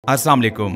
अस्सलाम वालेकुम।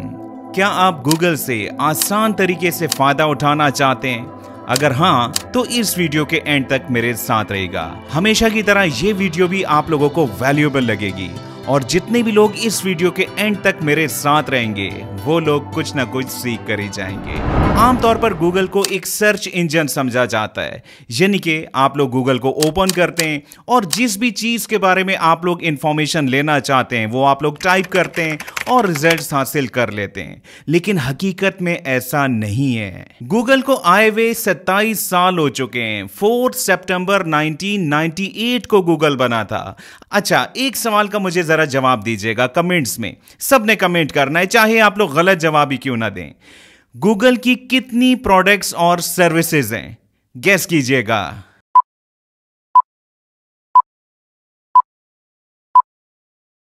क्या आप गूगल से आसान तरीके से फायदा उठाना चाहते हैं? अगर हाँ तो इस वीडियो के एंड तक मेरे साथ रहेगा। हमेशा की तरह ये वीडियो भी आप लोगों को वैल्यूएबल लगेगी और जितने भी लोग इस वीडियो के एंड तक मेरे साथ रहेंगे वो लोग कुछ ना कुछ सीख कर ही जाएंगे। आमतौर पर गूगल को एक सर्च इंजन समझा जाता है, यानी कि आप लोग गूगल को ओपन करते हैं और जिस भी चीज के बारे में आप लोग इंफॉर्मेशन लेना चाहते हैं वो आप लोग टाइप करते हैं और रिजल्ट्स हासिल कर लेते हैं। लेकिन हकीकत में ऐसा नहीं है। गूगल को आए हुए 27 साल हो चुके हैं। 4 सितंबर 1998 को गूगल बना था। अच्छा, एक सवाल का मुझे जरा जवाब दीजिएगा कमेंट्स में। सबने कमेंट करना है, चाहे आप लोग गलत जवाब ही क्यों ना दें। गूगल की कितनी प्रोडक्ट्स और सर्विसेज हैं? गेस कीजिएगा।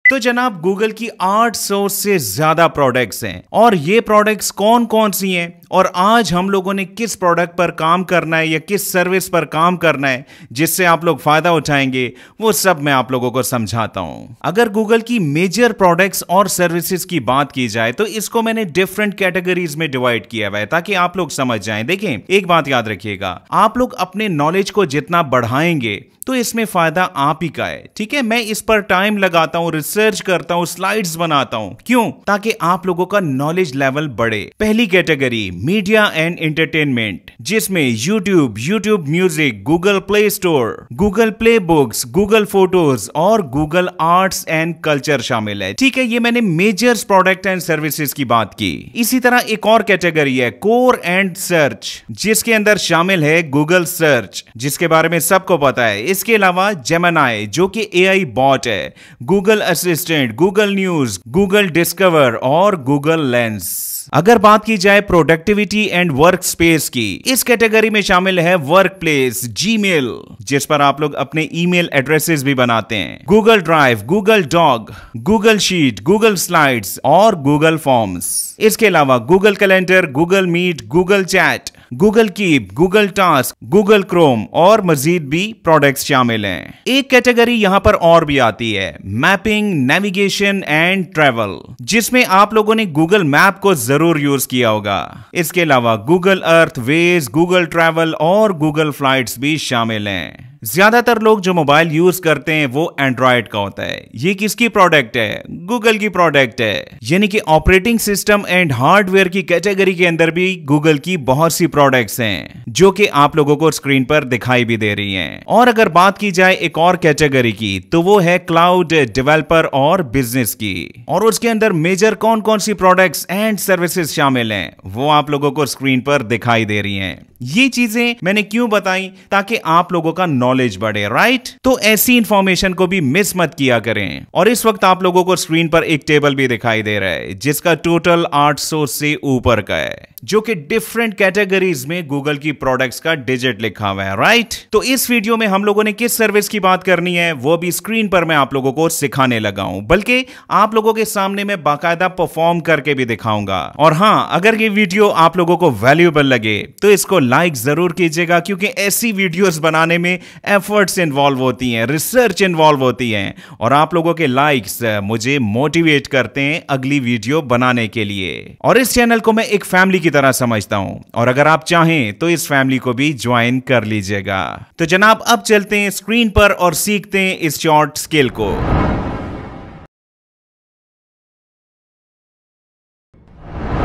तो जनाब, गूगल की 800 से ज्यादा प्रोडक्ट्स हैं। और ये प्रोडक्ट्स कौन कौन सी हैं और आज हम लोगों ने किस प्रोडक्ट पर काम करना है या किस सर्विस पर काम करना है जिससे आप लोग फायदा उठाएंगे, वो सब मैं आप लोगों को समझाता हूं। अगर गूगल की मेजर प्रोडक्ट्स और सर्विसेज की बात की जाए तो इसको मैंने डिफरेंट कैटेगरीज में डिवाइड किया हुआ है ताकि आप लोग समझ जाएं। देखें, एक बात याद रखिएगा, आप लोग अपने नॉलेज को जितना बढ़ाएंगे तो इसमें फायदा आप ही का है। ठीक है, मैं इस पर टाइम लगाता हूं, रिसर्च करता हूं, स्लाइड्स बनाता हूं। क्यों? ताकि आप लोगों का नॉलेज लेवल बढ़े। पहली कैटेगरी मीडिया एंड एंटरटेनमेंट, जिसमें YouTube music, Google play store, Google play books, Google photos और गूगल आर्ट्स एंड कल्चर शामिल है। ठीक है, ये मैंने मेजर्स प्रोडक्ट एंड सर्विसेज की बात की। इसी तरह एक और कैटेगरी है कोर एंड सर्च, जिसके अंदर शामिल है गूगल सर्च, जिसके बारे में सबको पता है। इसके अलावा जेमिनी, जो कि एआई बॉट है, Google assistant, Google news, Google discover और गूगल लेंस। अगर बात की जाए प्रोडक्टिविटी एंड वर्क स्पेस की, इस कैटेगरी में शामिल है वर्क प्लेस, जीमेल, जिस पर आप लोग अपने ईमेल एड्रेसेस भी बनाते हैं, Google Drive, Google Doc, Google Sheet, Google Slides और गूगल फॉर्म्स। इसके अलावा Google Calendar, Google Meet, Google Chat, Google Keep, Google Task, Google Chrome और मजीद भी प्रोडक्ट्स शामिल हैं। एक कैटेगरी यहां पर और भी आती है, मैपिंग, नेविगेशन एंड ट्रैवल, जिसमें आप लोगों ने गूगल मैप को जरूर यूज किया होगा। इसके अलावा Google Earth, Waze, Google Travel और गूगल फ्लाइट्स भी शामिल हैं। ज्यादातर लोग जो मोबाइल यूज करते हैं वो एंड्रॉयड का होता है। ये किसकी प्रोडक्ट है? गूगल की प्रोडक्ट है। यानी कि ऑपरेटिंग सिस्टम एंड हार्डवेयर की कैटेगरी के अंदर भी गूगल की बहुत सी प्रोडक्ट्स हैं जो कि आप लोगों को स्क्रीन पर दिखाई भी दे रही हैं। और अगर बात की जाए एक और कैटेगरी की तो वो है क्लाउड डेवलपर और बिजनेस की, और उसके अंदर मेजर कौन कौन सी प्रोडक्ट्स एंड सर्विसेज शामिल हैं वो आप लोगों को स्क्रीन पर दिखाई दे रही हैं। ये चीजें मैंने क्यों बताई? ताकि आप लोगों का नॉलेज बढ़े, राइट? तो ऐसी इंफॉर्मेशन को भी मिस मत किया करें। और इस वक्त आप लोगों को स्क्रीन पर एक टेबल भी दिखाई दे रहा है जिसका टोटल 800 से ऊपर का है, जो कि डिफरेंट कैटेगरीज में गूगल की प्रोडक्ट्स का डिजिट लिखा हुआ है, राइट? तो इस वीडियो में हम लोगों ने किस सर्विस की बात करनी है वो भी स्क्रीन पर मैं आप लोगों को सिखाने लगा हूं, बल्कि आप लोगों के सामने मैं बाकायदा परफॉर्म करके भी दिखाऊंगा। और हां, अगर ये वीडियो आप लोगों को वैल्यूएबल लगे तो इसको लाइक जरूर कीजिएगा, क्योंकि ऐसी वीडियोस बनाने में एफर्ट्स इन्वॉल्व होती हैं, रिसर्च इन्वॉल्व होती हैं, और आप लोगों के लाइक्स मुझे मोटिवेट करते हैं अगली वीडियो बनाने के लिए। और इस चैनल को मैं एक फैमिली की तरह समझता हूं, और अगर आप चाहें तो इस फैमिली को भी ज्वाइन कर लीजिएगा। तो जनाब, अब चलते हैं स्क्रीन पर और सीखते हैं इस शॉर्ट स्किल को।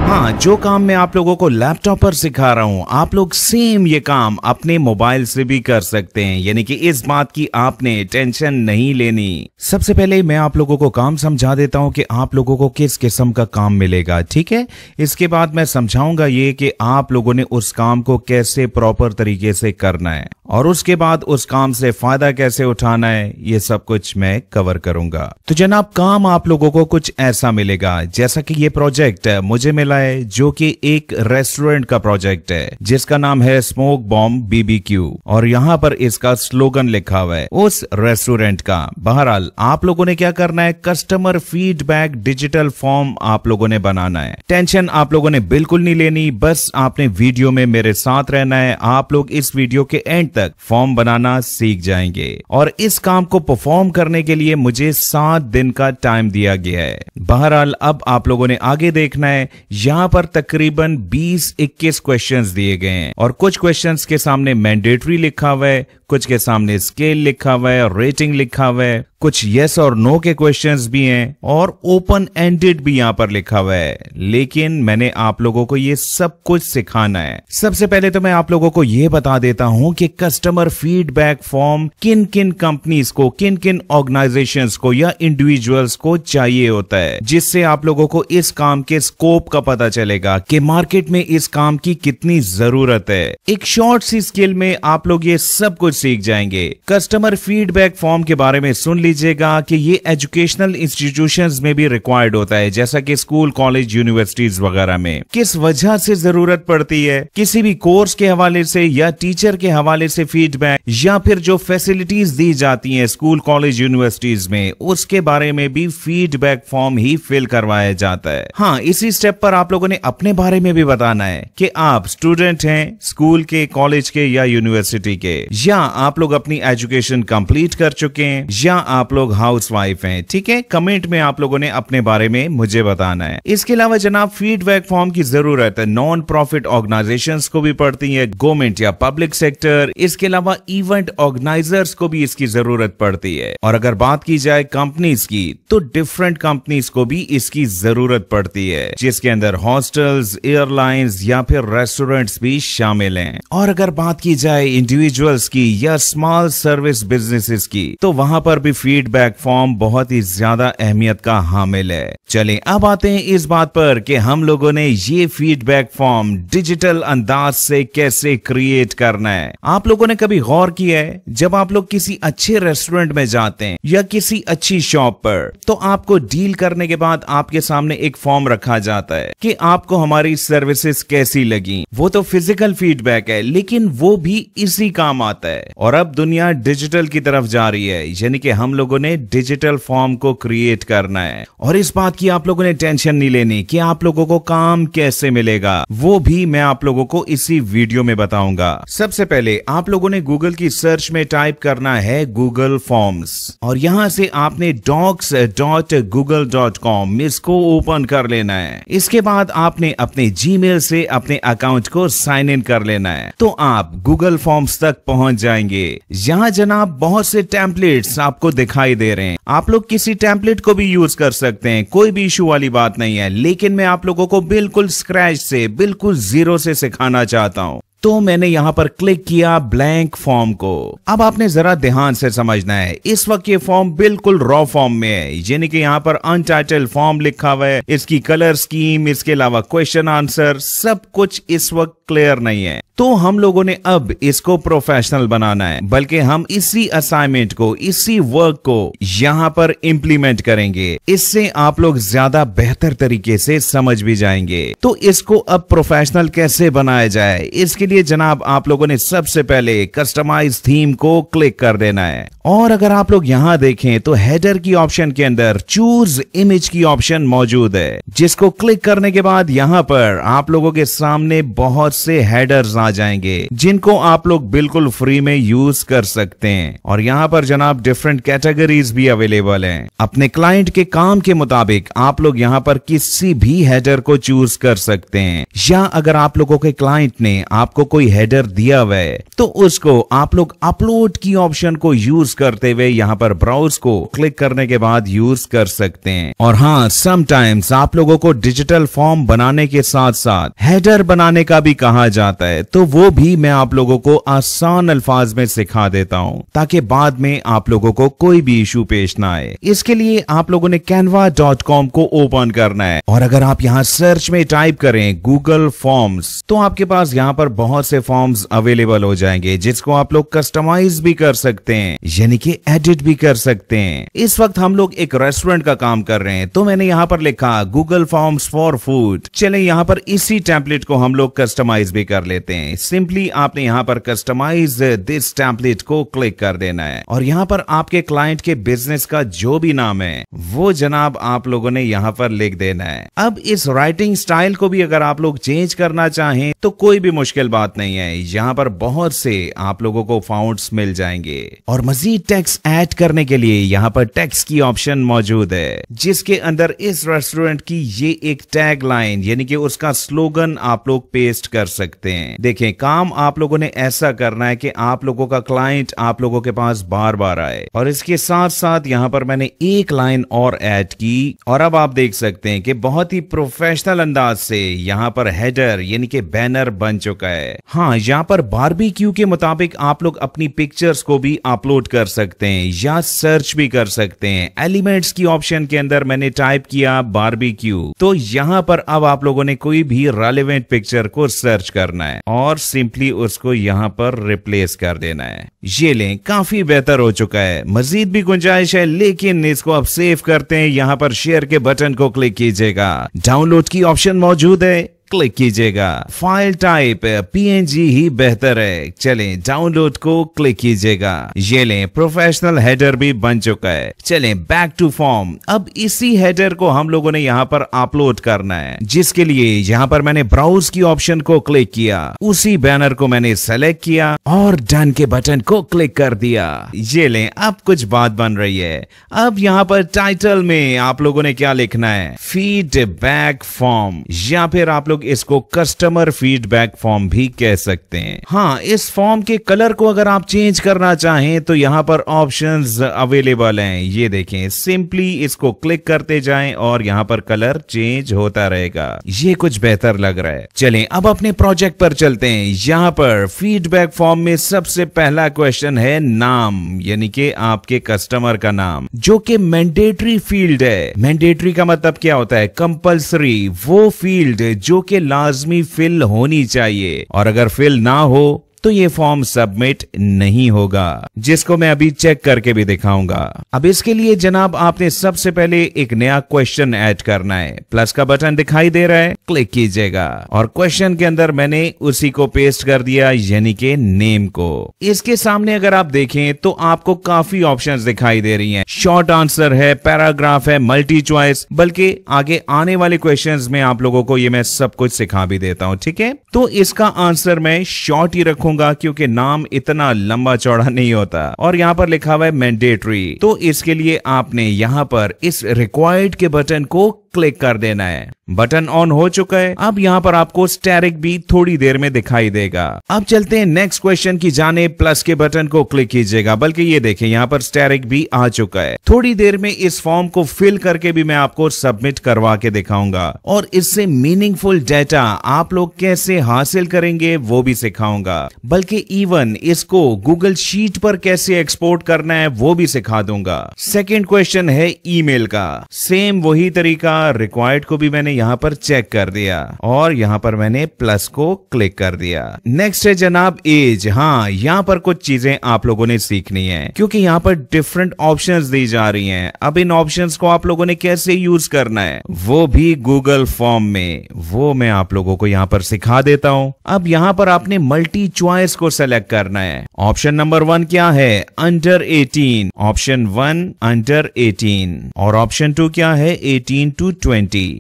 हाँ, जो काम मैं आप लोगों को लैपटॉप पर सिखा रहा हूं, आप लोग सेम ये काम अपने मोबाइल से भी कर सकते हैं, यानी कि इस बात की आपने टेंशन नहीं लेनी। सबसे पहले मैं आप लोगों को काम समझा देता हूं कि आप लोगों को किस किस्म का काम मिलेगा, ठीक है? इसके बाद मैं समझाऊंगा ये कि आप लोगों ने उस काम को कैसे प्रॉपर तरीके से करना है, और उसके बाद उस काम से फायदा कैसे उठाना है, ये सब कुछ मैं कवर करूंगा। तो जनाब, काम आप लोगों को कुछ ऐसा मिलेगा, जैसा कि ये प्रोजेक्ट मुझे मिला है जो कि एक रेस्टोरेंट का प्रोजेक्ट है जिसका नाम है स्मोक बॉम्ब बीबीक्यू और यहाँ पर इसका स्लोगन लिखा हुआ है उस रेस्टोरेंट का। बहरहाल आप लोगों ने क्या करना है, कस्टमर फीडबैक डिजिटल फॉर्म आप लोगों ने बनाना है। टेंशन आप लोगों ने बिल्कुल नहीं लेनी, बस आपने वीडियो में मेरे साथ रहना है। आप लोग इस वीडियो के एंड तक फॉर्म बनाना सीख जाएंगे और इस काम को परफॉर्म करने के लिए मुझे 7 दिन का टाइम दिया गया है। बहरहाल अब आप लोगों ने आगे देखना है, यहाँ पर तकरीबन 20-21 क्वेश्चंस दिए गए हैं और कुछ क्वेश्चंस के सामने मैंडेटरी लिखा हुआ है, कुछ के सामने स्केल लिखा हुआ है और रेटिंग लिखा हुआ है, कुछ यस और नो के क्वेश्चंस भी हैं और ओपन एंडेड भी यहाँ पर लिखा हुआ है। लेकिन मैंने आप लोगों को ये सब कुछ सिखाना है। सबसे पहले तो मैं आप लोगों को ये बता देता हूँ कि कस्टमर फीडबैक फॉर्म किन किन कंपनीज को, किन किन ऑर्गेनाइजेशंस को या इंडिविजुअल्स को चाहिए होता है, जिससे आप लोगों को इस काम के स्कोप का पता चलेगा कि मार्केट में इस काम की कितनी जरूरत है। एक शॉर्ट सी स्किल में आप लोग ये सब कुछ सीख जाएंगे। कस्टमर फीडबैक फॉर्म के बारे में सुन लीजिएगा कि ये एजुकेशनल इंस्टीट्यूशंस में भी रिक्वायर्ड होता है, जैसा कि स्कूल, कॉलेज, यूनिवर्सिटीज वगैरह में। किस वजह से जरूरत पड़ती है, किसी भी कोर्स के हवाले से या टीचर के हवाले से फीडबैक, या फिर जो फैसिलिटीज दी जाती हैं स्कूल, कॉलेज, यूनिवर्सिटीज में, उसके बारे में भी फीडबैक फॉर्म ही फिल करवाया जाता है। हाँ, इसी स्टेप पर आप लोगों ने अपने बारे में भी बताना है कि आप स्टूडेंट हैं स्कूल के, कॉलेज के या यूनिवर्सिटी के, या आप लोग अपनी एजुकेशन कंप्लीट कर चुके हैं, या आप लोग हाउसवाइफ हैं। ठीक है, कमेंट में आप लोगों ने अपने बारे में मुझे बताना है। इसके अलावा जनाब फीडबैक फॉर्म की जरूरत है नॉन प्रॉफिट ऑर्गेनाइजेशंस को भी पड़ती है, गवर्नमेंट या पब्लिक सेक्टर। इसके अलावा इवेंट ऑर्गेनाइजर्स को भी इसकी जरूरत पड़ती है। और अगर बात की जाए कंपनीज की, तो डिफरेंट कंपनीज को भी इसकी जरूरत पड़ती है, जिसके अंदर हॉस्टल्स, एयरलाइंस या फिर रेस्टोरेंट्स भी शामिल हैं। और अगर बात की जाए इंडिविजुअल्स की या स्मॉल सर्विस बिजनेसेस की, तो वहां पर भी फीडबैक फॉर्म बहुत ही ज्यादा अहमियत का हामिल है। चलें अब आते हैं इस बात पर कि हम लोगों ने ये फीडबैक फॉर्म डिजिटल अंदाज से कैसे क्रिएट करना है। आप लोगों ने कभी गौर किया है, जब आप लोग किसी अच्छे रेस्टोरेंट में जाते हैं या किसी अच्छी शॉप पर, तो आपको डील करने के बाद आपके सामने एक फॉर्म रखा जाता है कि आपको हमारी सर्विसेज कैसी लगी। वो तो फिजिकल फीडबैक है, लेकिन वो भी इसी काम आता है। और अब दुनिया डिजिटल की तरफ जा रही है, यानी कि हम लोगों ने डिजिटल फॉर्म को क्रिएट करना है। और इस बात की आप लोगों ने टेंशन नहीं लेनी कि आप लोगों को काम कैसे मिलेगा, वो भी मैं आप लोगों को इसी वीडियो में बताऊंगा। सबसे पहले आप लोगों ने गूगल की सर्च में टाइप करना है गूगल फॉर्म्स, और यहां से आपने docs.google.com इसको ओपन कर लेना है। इसके बाद आपने अपने जीमेल से अपने अकाउंट को साइन इन कर लेना है, तो आप गूगल फॉर्म्स तक पहुंच जाएंगे। यहाँ जनाब बहुत से टेम्पलेट्स आपको दिखाई दे रहे हैं। आप लोग किसी टेम्पलेट को भी यूज कर सकते हैं, कोई भी इशू वाली बात नहीं है, लेकिन मैं आप लोगों को बिल्कुल स्क्रैच से, बिल्कुल जीरो से सिखाना चाहता हूं। तो मैंने यहां पर क्लिक किया ब्लैंक फॉर्म को। अब आपने जरा ध्यान से समझना है, इस वक्त ये फॉर्म बिल्कुल रॉ फॉर्म में है, यानी कि यहां पर अनटाइटल्ड फॉर्म लिखा हुआ है। इसकी कलर स्कीम, इसके अलावा क्वेश्चन आंसर, सब कुछ इस वक्त क्लियर नहीं है। तो हम लोगों ने अब इसको प्रोफेशनल बनाना है, बल्कि हम इसी असाइनमेंट को, इसी वर्क को यहां पर इंप्लीमेंट करेंगे। इससे आप लोग ज्यादा बेहतर तरीके से समझ भी जाएंगे। तो इसको अब प्रोफेशनल कैसे बनाया जाए, इसके लिए जनाब आप लोगों ने सबसे पहले कस्टमाइज थीम को क्लिक कर देना है। और अगर आप लोग यहां देखें तो हेडर की ऑप्शन के अंदर चूज इमेज की ऑप्शन मौजूद है, जिसको क्लिक करने के बाद यहां पर आप लोगों के सामने बहुत से हेडर्स आ जाएंगे, जिनको आप लोग बिल्कुल फ्री में यूज कर सकते हैं। और यहां पर जनाब डिफरेंट कैटेगरीज भी अवेलेबल हैं। अपने क्लाइंट के काम के मुताबिक आप लोग यहां पर किसी भी हेडर को चूज कर सकते हैं, या अगर आप लोगों के क्लाइंट ने आपको कोई हेडर दिया हुआ है तो उसको आप लोग अपलोड की ऑप्शन को यूज करते हुए यहां पर ब्राउज को क्लिक करने के बाद यूज कर सकते हैं। और हाँ, समटाइम्स आप लोगों को डिजिटल फॉर्म बनाने के साथ साथ हेडर बनाने का भी कहा जाता है, तो तो वो भी मैं आप लोगों को आसान अल्फाज में सिखा देता हूं ताकि बाद में आप लोगों को कोई भी इशू पेश ना आए। इसके लिए आप लोगों ने canva.com को ओपन करना है और अगर आप यहां सर्च में टाइप करें गूगल फॉर्म्स तो आपके पास यहां पर बहुत से फॉर्म्स अवेलेबल हो जाएंगे जिसको आप लोग कस्टमाइज भी कर सकते हैं, यानी कि एडिट भी कर सकते हैं। इस वक्त हम लोग एक रेस्टोरेंट का काम कर रहे हैं तो मैंने यहां पर लिखा गूगल फॉर्म्स फॉर फूड। चले यहां पर इसी टेम्पलेट को हम लोग कस्टमाइज भी कर लेते हैं। सिंपली आपने यहां पर कस्टमाइज दिस टेम्पलेट को क्लिक कर देना है और यहां पर आपके क्लाइंट के बिजनेस का जो भी नाम है वो जनाब आप लोगों ने यहां पर लिख देना है। अब इस राइटिंग स्टाइल को भी अगर आप लोग चेंज करना चाहें तो कोई भी मुश्किल बात नहीं है। यहां पर बहुत से आप लोगों को फाउंड्स मिल जाएंगे और मजीद टेक्स्ट ऐड करने के लिए यहां पर टेक्स्ट की ऑप्शन मौजूद है जिसके अंदर इस रेस्टोरेंट की ये एक टैग लाइन यानी कि उसका स्लोगन आप लोग पेस्ट कर सकते हैं। देखें, काम आप लोगों ने ऐसा करना है कि आप लोगों का क्लाइंट आप लोगों के पास बार बार आए और इसके साथ साथ यहां पर मैंने एक लाइन और ऐड की और अब आप देख सकते हैं कि बहुत ही प्रोफेशनल अंदाज से यहां पर हेडर यानी कि बैनर बन चुका है। हाँ, यहां पर बारबेक्यू के मुताबिक आप लोग अपनी पिक्चर्स को भी अपलोड कर सकते हैं या सर्च भी कर सकते हैं। एलिमेंट्स की ऑप्शन के अंदर मैंने टाइप किया बारबेक्यू तो यहां पर अब आप लोगों ने कोई भी रेलेवेंट पिक्चर को सर्च करना है और सिंपली उसको यहां पर रिप्लेस कर देना है। ये लें, काफी बेहतर हो चुका है। मजीद भी गुंजाइश है लेकिन इसको अब सेव करते हैं। यहां पर शेयर के बटन को क्लिक कीजिएगा, डाउनलोड की ऑप्शन मौजूद है, क्लिक कीजिएगा। फाइल टाइप PNG ही बेहतर है। चलें, डाउनलोड को क्लिक कीजिएगा। ये लें, प्रोफेशनल हेडर भी बन चुका है। चलें बैक टू फॉर्म। अब इसी हेडर को हम लोगों ने यहाँ पर अपलोड करना है जिसके लिए यहाँ पर मैंने ब्राउज की ऑप्शन को क्लिक किया, उसी बैनर को मैंने सेलेक्ट किया और डन के बटन को क्लिक कर दिया। ये लें, अब कुछ बात बन रही है। अब यहाँ पर टाइटल में आप लोगों ने क्या लिखना है, फीडबैक फॉर्म या फिर आप लोग इसको कस्टमर फीडबैक फॉर्म भी कह सकते हैं। हाँ, इस फॉर्म के कलर को अगर आप चेंज करना चाहें तो यहां पर ऑप्शंस अवेलेबल हैं। ये देखें, सिंपली इसको क्लिक करते जाएं और यहां पर कलर चेंज होता रहेगा। ये कुछ बेहतर लग रहा है। चलें अब अपने प्रोजेक्ट पर चलते हैं। यहां पर फीडबैक फॉर्म में सबसे पहला क्वेश्चन है नाम, यानी कि आपके कस्टमर का नाम, जो कि मैंडेटरी फील्ड है। मैंडेटरी का मतलब क्या होता है, कंपल्सरी, वो फील्ड जो कि लाजमी फिल होनी चाहिए और अगर फिल ना हो तो ये फॉर्म सबमिट नहीं होगा, जिसको मैं अभी चेक करके भी दिखाऊंगा। अब इसके लिए जनाब आपने सबसे पहले एक नया क्वेश्चन ऐड करना है। प्लस का बटन दिखाई दे रहा है, क्लिक कीजिएगा और क्वेश्चन के अंदर मैंने उसी को पेस्ट कर दिया यानी कि नेम को। इसके सामने अगर आप देखें तो आपको काफी ऑप्शंस दिखाई दे रही हैं। शॉर्ट आंसर है, पैराग्राफ है, मल्टी चॉइस, बल्कि आगे आने वाले क्वेश्चंस में आप लोगों को ये मैं सब कुछ सिखा भी देता हूं। ठीक है, तो इसका आंसर मैं शॉर्ट ही रखूंगा क्योंकि नाम इतना लंबा चौड़ा नहीं होता और यहाँ पर लिखा हुआ है मैंडेटरी, तो इसके लिए आपने यहाँ पर इस रिक्वायर्ड के बटन को क्लिक कर देना है। बटन ऑन हो चुका है। अब यहाँ पर आपको स्टैरिक भी थोड़ी देर में दिखाई देगा। अब चलते हैं नेक्स्ट क्वेश्चन की जाने। प्लस के बटन को क्लिक कीजिएगा, बल्कि ये देखें यहाँ पर स्टैरिक भी आ चुका है। थोड़ी देर में इस फॉर्म को फिल करके भी मैं आपको सबमिट करवा के दिखाऊंगा और इससे मीनिंगफुल डेटा आप लोग कैसे हासिल करेंगे वो भी सिखाऊंगा, बल्कि इवन इसको गूगल शीट पर कैसे एक्सपोर्ट करना है वो भी सिखा दूंगा। सेकेंड क्वेश्चन है ईमेल का। सेम वही तरीका, रिक्वायर्ड को भी मैंने यहाँ पर चेक कर दिया और यहाँ पर मैंने प्लस को क्लिक कर दिया। नेक्स्ट है जनाब एज। हाँ, यहाँ पर कुछ चीजें आप लोगों ने सीखनी है क्योंकि यहाँ पर डिफरेंट ऑप्शंस दी जा रही हैं। अब इन ऑप्शंस को आप लोगों ने कैसे यूज करना है वो भी गूगल फॉर्म में, वो मैं आप लोगों को यहाँ पर सिखा देता हूँ। अब यहाँ पर आपने मल्टी चॉइस को सेलेक्ट करना है। ऑप्शन नंबर 1 क्या है, अंडर 18। ऑप्शन 1 अंडर 18 और ऑप्शन 2 क्या है, 18 to 20।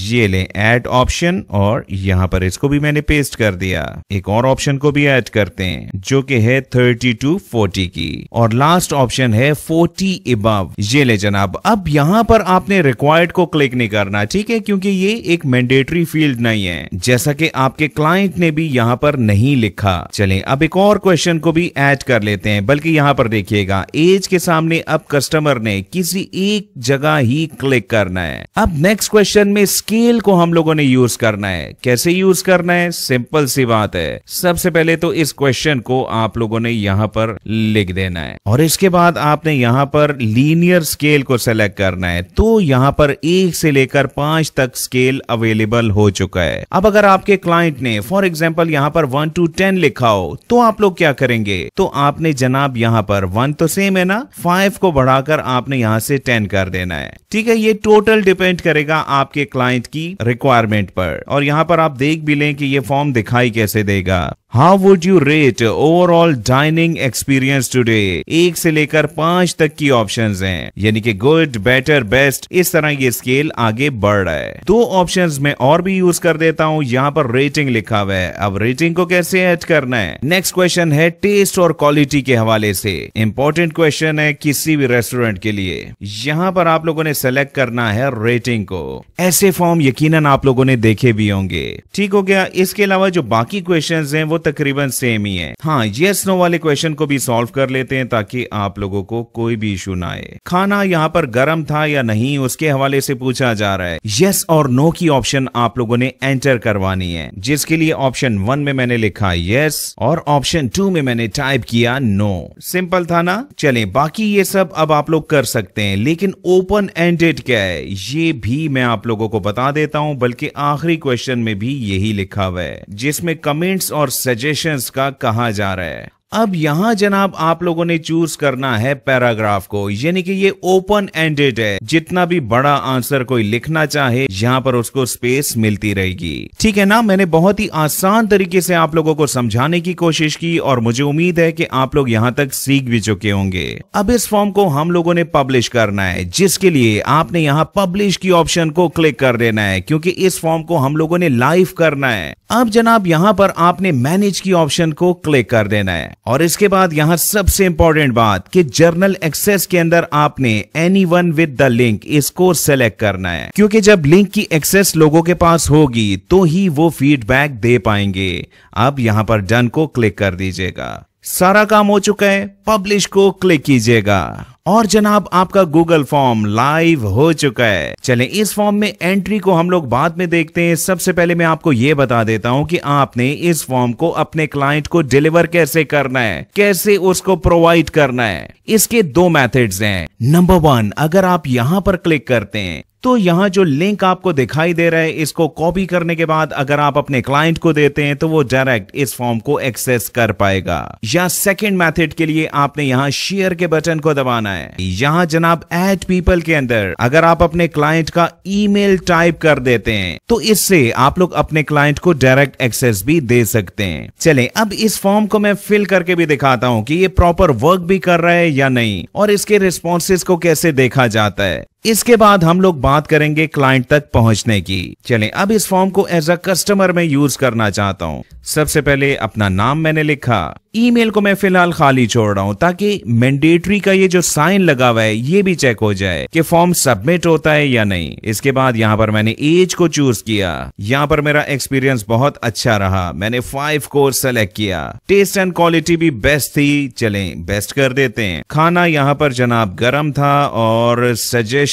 ये ले ऐड ऑप्शन और यहां पर इसको भी मैंने पेस्ट कर दिया। एक और ऑप्शन को भी ऐड करते हैं जो कि है 30 to 40 की और लास्ट ऑप्शन है 40 अबव। ये ले जनाब, अब यहां पर आपने रिक्वायर्ड को क्लिक नहीं करना, ठीक है, क्योंकि ये एक मैंडेटरी फील्ड नहीं है, जैसा कि आपके क्लाइंट ने भी यहां पर नहीं लिखा। चलें अब एक और क्वेश्चन को भी ऐड कर लेते हैं, बल्कि यहां पर देखिएगा एज के सामने अब कस्टमर ने किसी एक जगह ही क्लिक करना है। अब नेक्स्ट क्वेश्चन में स्केल को हम लोगों ने यूज करना है। कैसे यूज करना है? सिंपल सी बात है। सबसे पहले तो इस क्वेश्चन को आप लोगों ने यहां पर लिख देना है और इसके बाद आपने यहां पर लीनियर स्केल को सेलेक्ट करना है। तो यहां पर 1 से लेकर 5 तक स्केल अवेलेबल हो चुका है। अब अगर आपके क्लाइंट ने फॉर एग्जांपल यहां पर 1 to 10 लिखा हो तो आप लोग क्या करेंगे? तो आपने जनाब यहां पर 1 तो सेम है ना, 5 को बढ़ाकर आपने यहां से 10 कर देना है। ठीक है, ये टोटल डिपेंड करेगा आपके क्लाइंट की रिक्वायरमेंट पर। और यहां पर आप देख भी लें कि ये फॉर्म दिखाई कैसे देगा। How would you rate overall dining experience today? 1 से लेकर 5 तक की ऑप्शंस हैं, यानी कि गुड, बेटर, बेस्ट, इस तरह ये स्केल आगे बढ़ रहा है। 2 ऑप्शंस में और भी यूज कर देता हूं। यहाँ पर रेटिंग लिखा हुआ है। अब रेटिंग को कैसे ऐड करना है? नेक्स्ट क्वेश्चन है टेस्ट और क्वालिटी के हवाले से। इंपॉर्टेंट क्वेश्चन है किसी भी रेस्टोरेंट के लिए। यहाँ पर आप लोगों ने सेलेक्ट करना है रेटिंग को। ऐसे फॉर्म यकीनन आप लोगों ने देखे भी होंगे। ठीक हो गया। इसके अलावा जो बाकी क्वेश्चन हैं वो तकरीबन सेम ही है। हाँ, यस नो वाले क्वेश्चन को भी सॉल्व कर लेते हैं ताकि आप लोगों को कोई भी इशू ना आए। खाना यहाँ पर गर्म था या नहीं, उसके हवाले से पूछा जा रहा है। यस और नो की ऑप्शन आप लोगों ने एंटर करवानी है, जिसके लिए ऑप्शन 1 में मैंने लिखा यस और ऑप्शन 2 में मैंने टाइप किया नो। सिंपल था ना? चलें, बाकी ये सब अब आप लोग कर सकते हैं, लेकिन ओपन एंडेड क्या है ये भी मैं आप लोगों को बता देता हूं। बल्कि आखिरी क्वेश्चन में भी यही लिखा हुआ है, जिसमें कमेंट्स और सजेशंस का कहा जा रहा है। अब यहां जनाब आप लोगों ने चूज करना है पैराग्राफ को, यानी कि ये ओपन एंडेड है। जितना भी बड़ा आंसर कोई लिखना चाहे यहां पर उसको स्पेस मिलती रहेगी। ठीक है ना? मैंने बहुत ही आसान तरीके से आप लोगों को समझाने की कोशिश की और मुझे उम्मीद है कि आप लोग यहां तक सीख भी चुके होंगे। अब इस फॉर्म को हम लोगों ने पब्लिश करना है, जिसके लिए आपने यहां पब्लिश की ऑप्शन को क्लिक कर देना है, क्योंकि इस फॉर्म को हम लोगों ने लाइव करना है। अब जनाब यहां पर आपने मैनेज की ऑप्शन को क्लिक कर देना है और इसके बाद यहां सबसे इंपॉर्टेंट बात कि जर्नल एक्सेस के अंदर आपने एनीवन विद द लिंक इसको सेलेक्ट करना है, क्योंकि जब लिंक की एक्सेस लोगों के पास होगी तो ही वो फीडबैक दे पाएंगे। अब यहां पर डन को क्लिक कर दीजिएगा। सारा काम हो चुका है, पब्लिश को क्लिक कीजिएगा और जनाब आपका गूगल फॉर्म लाइव हो चुका है। चलें, इस फॉर्म में एंट्री को हम लोग बाद में देखते हैं। सबसे पहले मैं आपको यह बता देता हूं कि आपने इस फॉर्म को अपने क्लाइंट को डिलीवर कैसे करना है, कैसे उसको प्रोवाइड करना है। इसके 2 मेथड्स हैं। नंबर 1, अगर आप यहां पर क्लिक करते हैं तो यहां जो लिंक आपको दिखाई दे रहा है, इसको कॉपी करने के बाद अगर आप अपने क्लाइंट को देते हैं तो वो डायरेक्ट इस फॉर्म को एक्सेस कर पाएगा। या सेकंड मेथड के लिए आपने यहां शेयर के बटन को दबाना है। यहां जनाब ऐड पीपल के अंदर अगर आप अपने क्लाइंट का ईमेल टाइप कर देते हैं तो इससे आप लोग अपने क्लाइंट को डायरेक्ट एक्सेस भी दे सकते हैं। चलें, अब इस फॉर्म को मैं फिल करके भी दिखाता हूं कि ये प्रॉपर वर्क भी कर रहा है या नहीं और इसके रिस्पॉन्सेज को कैसे देखा जाता है। इसके बाद हम लोग बात करेंगे क्लाइंट तक पहुंचने की। चलें, अब इस फॉर्म को एज अ कस्टमर में यूज करना चाहता हूं। सबसे पहले अपना नाम मैंने लिखा, ईमेल को मैं फिलहाल खाली छोड़ रहा हूं ताकि मैंडेटरी का ये जो साइन लगा हुआ है ये भी चेक हो जाए कि फॉर्म सबमिट होता है या नहीं। इसके बाद यहां पर मैंने एज को चूज किया। यहां पर मेरा एक्सपीरियंस बहुत अच्छा रहा, मैंने 5 कोर्स सेलेक्ट किया। टेस्ट एंड क्वालिटी भी बेस्ट थी, चलें बेस्ट कर देते हैं। खाना यहां पर जनाब गरम था और suggestion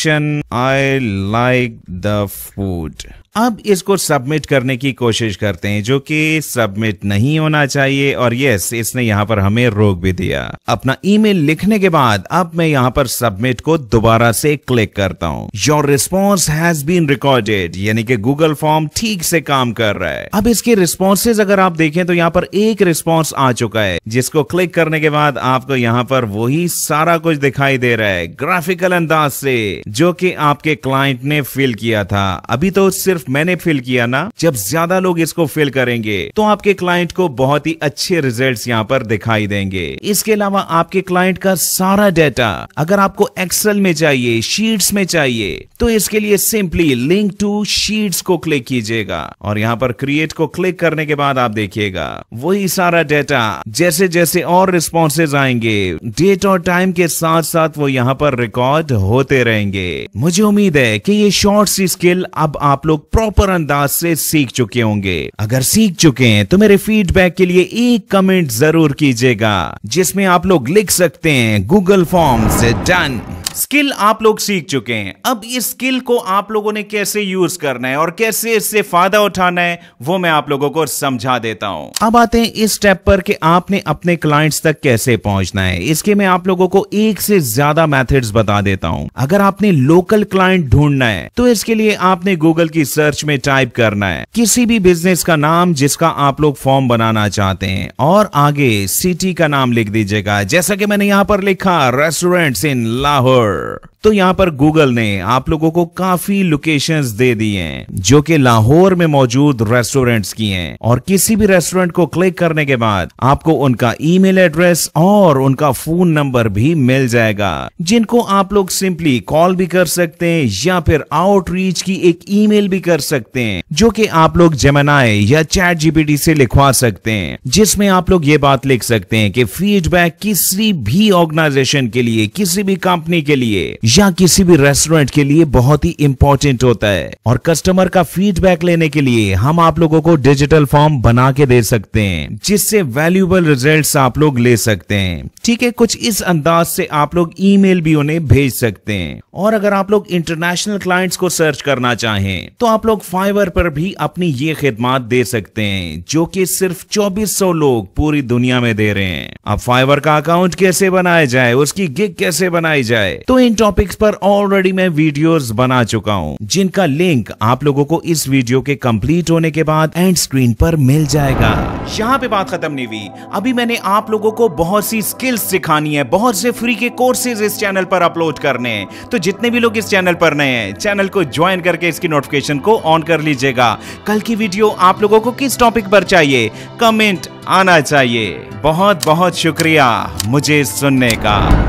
I like the food. अब इसको सबमिट करने की कोशिश करते हैं, जो कि सबमिट नहीं होना चाहिए और यस इसने यहां पर हमें रोक भी दिया। अपना ईमेल लिखने के बाद अब मैं यहां पर सबमिट को दोबारा से क्लिक करता हूं। Your response has been recorded, यानी कि गूगल फॉर्म ठीक से काम कर रहा है। अब इसके रिस्पॉन्सेज अगर आप देखें तो यहां पर एक रिस्पॉन्स आ चुका है, जिसको क्लिक करने के बाद आपको यहां पर वही सारा कुछ दिखाई दे रहा है ग्राफिकल अंदाज से, जो कि आपके क्लाइंट ने फिल किया था। अभी तो सिर्फ मैंने फिल किया ना, जब ज्यादा लोग इसको फिल करेंगे तो आपके क्लाइंट को बहुत ही अच्छे रिजल्ट्स यहां पर दिखाई देंगे। इसके अलावा आपके क्लाइंट का सारा डाटा अगर आपको एक्सेल में चाहिए, शीट्स में चाहिए, तो इसके लिए सिंपली लिंक टू शीट्स को क्लिक कीजिएगा और यहां पर क्रिएट को क्लिक करने के बाद आप देखिएगा वही सारा डाटा जैसे जैसे और रिस्पॉन्सेज आएंगे डेट और टाइम के साथ साथ वो यहां पर रिकॉर्ड होते रहेंगे। मुझे उम्मीद है कि ये शॉर्ट सी स्किल अब आप लोग प्रॉपर अंदाज से सीख चुके होंगे। अगर सीख चुके हैं तो मेरे फीडबैक के लिए एक कमेंट जरूर कीजिएगा, जिसमें आप लोग लिख सकते हैं गूगल फॉर्म्स डन, स्किल आप लोग सीख चुके हैं। अब इस स्किल को आप लोगों ने कैसे यूज करना है और कैसे इससे फायदा उठाना है वो मैं आप लोगों को समझा देता हूं। अब आते हैं इस स्टेप पर कि आपने अपने क्लाइंट्स तक कैसे पहुंचना है। इसके मैं आप लोगों को एक से ज्यादा मेथड्स बता देता हूं। अगर आपने लोकल क्लाइंट ढूंढना है तो इसके लिए आपने गूगल की सर्च में टाइप करना है किसी भी बिजनेस का नाम जिसका आप लोग फॉर्म बनाना चाहते हैं और आगे सिटी का नाम लिख दीजिएगा। जैसा कि मैंने यहां पर लिखा रेस्टोरेंट्स इन लाहौर, तो यहां पर गूगल ने आप लोगों को काफी लोकेशंस दे दी हैं जो कि लाहौर में मौजूद रेस्टोरेंट्स की हैं और किसी भी रेस्टोरेंट को क्लिक करने के बाद आपको उनका ईमेल एड्रेस और उनका फोन नंबर भी मिल जाएगा जिनको आप लोग सिंपली कॉल भी कर सकते हैं या फिर आउटरीच की एक ईमेल भी कर सकते हैं जो कि आप लोग जेमिनी या चैट जीपीटी से लिखवा सकते हैं, जिसमें आप लोग ये बात लिख सकते हैं कि फीडबैक किसी भी ऑर्गेनाइजेशन के लिए, किसी भी कंपनी के लिए या किसी भी रेस्टोरेंट के लिए बहुत ही इंपॉर्टेंट होता है और कस्टमर का फीडबैक लेने के लिए हम आप लोगों को डिजिटल फॉर्म बना के दे सकते हैं जिससे वैल्यूएबल रिजल्ट्स आप लोग ले सकते हैं। ठीक है, कुछ इस अंदाज से आप लोग ईमेल भी उन्हें भेज सकते हैं। और अगर आप लोग इंटरनेशनल क्लाइंट्स को सर्च करना चाहें तो आप लोग फाइवर पर भी अपनी ये खिदमत दे सकते हैं जो कि सिर्फ 2400 लोग पूरी दुनिया में दे रहे हैं। अब फाइवर का अकाउंट कैसे बनाया जाए, उसकी गिग कैसे बनाई जाए, तो इन टॉपिक्स पर ऑलरेडी मैं वीडियोस बना चुका हूं जिनका लिंक आप लोगों को इस वीडियो के कंप्लीट होने के बाद एंड स्क्रीन पर मिल जाएगा। यहाँ पे बात खत्म नहीं हुई, अभी मैंने आप लोगों को बहुत सी स्किल्स सिखानी है, बहुत से फ्री के कोर्सेज इस चैनल पर अपलोड करने हैं। तो जितने भी लोग इस चैनल पर नए हैं, चैनल को ज्वाइन करके इसकी नोटिफिकेशन को ऑन कर लीजिएगा। कल की वीडियो आप लोगों को किस टॉपिक पर चाहिए, कमेंट आना चाहिए। बहुत बहुत शुक्रिया मुझे सुनने का।